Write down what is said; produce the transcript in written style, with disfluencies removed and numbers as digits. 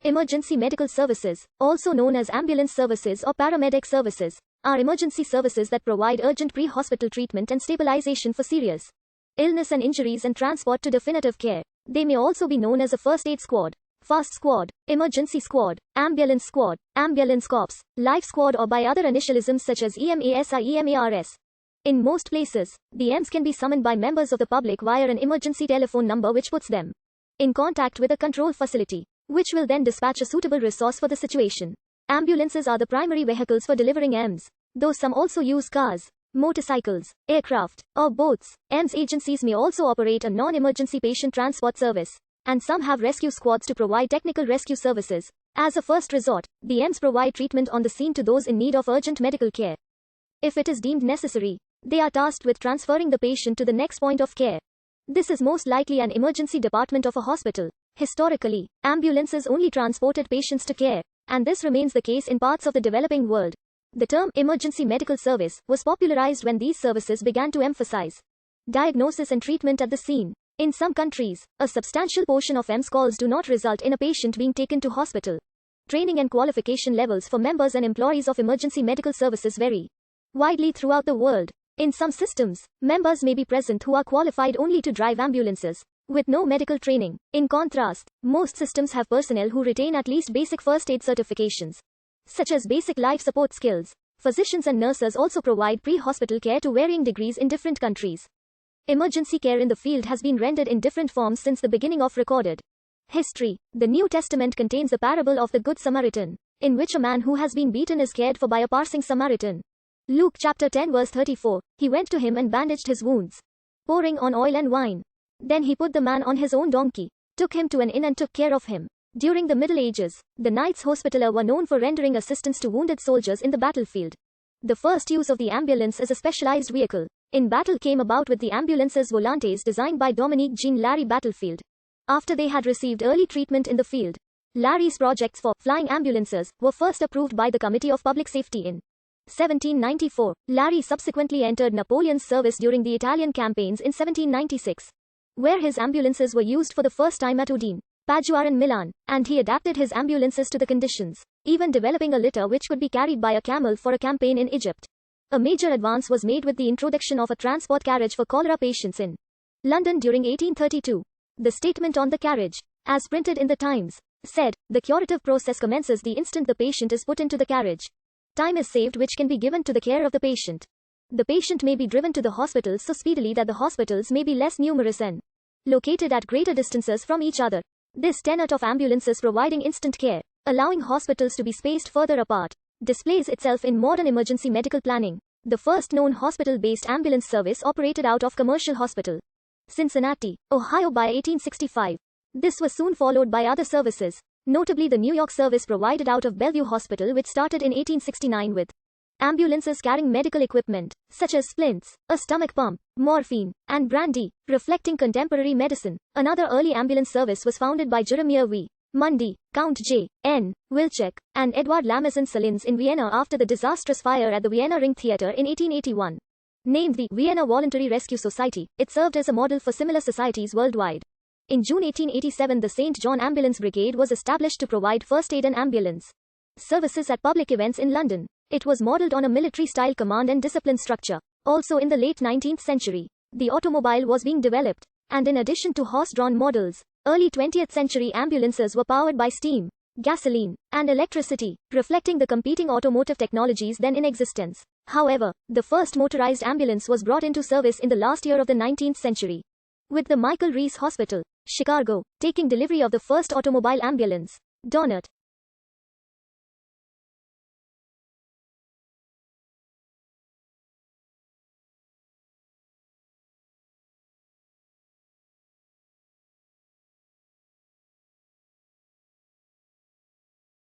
Emergency medical services, also known as ambulance services or paramedic services, are emergency services that provide urgent pre-hospital treatment and stabilization for serious illness and injuries and transport to definitive care. They may also be known as a first aid squad, fast squad, emergency squad, ambulance corps, life squad, or by other initialisms such as EMAS or EMARS. In most places, the EMS can be summoned by members of the public via an emergency telephone number which puts them in contact with a control facility, which will then dispatch a suitable resource for the situation. Ambulances are the primary vehicles for delivering EMS, though some also use cars, motorcycles, aircraft, or boats. EMS agencies may also operate a non-emergency patient transport service, and some have rescue squads to provide technical rescue services. As a first resort, the EMS provide treatment on the scene to those in need of urgent medical care. If it is deemed necessary, they are tasked with transferring the patient to the next point of care. This is most likely an emergency department of a hospital. Historically, ambulances only transported patients to care, and this remains the case in parts of the developing world. The term emergency medical service was popularized when these services began to emphasize diagnosis and treatment at the scene. In some countries, a substantial portion of EMS calls do not result in a patient being taken to hospital. Training and qualification levels for members and employees of emergency medical services vary widely throughout the world. In some systems, members may be present who are qualified only to drive ambulances, with no medical training. In contrast, most systems have personnel who retain at least basic first aid certifications, such as basic life support skills. Physicians and nurses also provide pre-hospital care to varying degrees in different countries. Emergency care in the field has been rendered in different forms since the beginning of recorded history. The New Testament contains the parable of the Good Samaritan, in which a man who has been beaten is cared for by a passing Samaritan. Luke chapter 10 verse 34, he went to him and bandaged his wounds, pouring on oil and wine. Then he put the man on his own donkey, took him to an inn and took care of him. During the Middle Ages, the Knights Hospitaller were known for rendering assistance to wounded soldiers in the battlefield. The first use of the ambulance as a specialized vehicle in battle came about with the ambulances volantes designed by Dominique Jean Larrey Battlefield. After they had received early treatment in the field, Larrey's projects for flying ambulances were first approved by the Committee of Public Safety in 1794. Larrey subsequently entered Napoleon's service during the Italian campaigns in 1796, where his ambulances were used for the first time at Udine, Padua and Milan, and he adapted his ambulances to the conditions, even developing a litter which could be carried by a camel for a campaign in Egypt. A major advance was made with the introduction of a transport carriage for cholera patients in London during 1832. The statement on the carriage, as printed in the Times, said, "The curative process commences the instant the patient is put into the carriage. Time is saved which can be given to the care of the patient. The patient may be driven to the hospitals so speedily that the hospitals may be less numerous and located at greater distances from each other." This tenet of ambulances providing instant care, allowing hospitals to be spaced further apart, displays itself in modern emergency medical planning. The first known hospital-based ambulance service operated out of Commercial Hospital, Cincinnati, Ohio by 1865. This was soon followed by other services, notably the New York service provided out of Bellevue Hospital, which started in 1869 with ambulances carrying medical equipment, such as splints, a stomach pump, morphine, and brandy, reflecting contemporary medicine. Another early ambulance service was founded by Jeremiah V. Mundy, Count J. N. Wilczek, and Edward Lamazan Salins in Vienna after the disastrous fire at the Vienna Ring Theatre in 1881. Named the Vienna Voluntary Rescue Society, it served as a model for similar societies worldwide. In June 1887, the St. John Ambulance Brigade was established to provide first aid and ambulance services at public events in London. It was modeled on a military-style command and discipline structure. Also in the late 19th century, the automobile was being developed, and in addition to horse-drawn models, early 20th century ambulances were powered by steam, gasoline, and electricity, reflecting the competing automotive technologies then in existence. However, the first motorized ambulance was brought into service in the last year of the 19th century, with the Michael Reese Hospital, Chicago, taking delivery of the first automobile ambulance. Donut,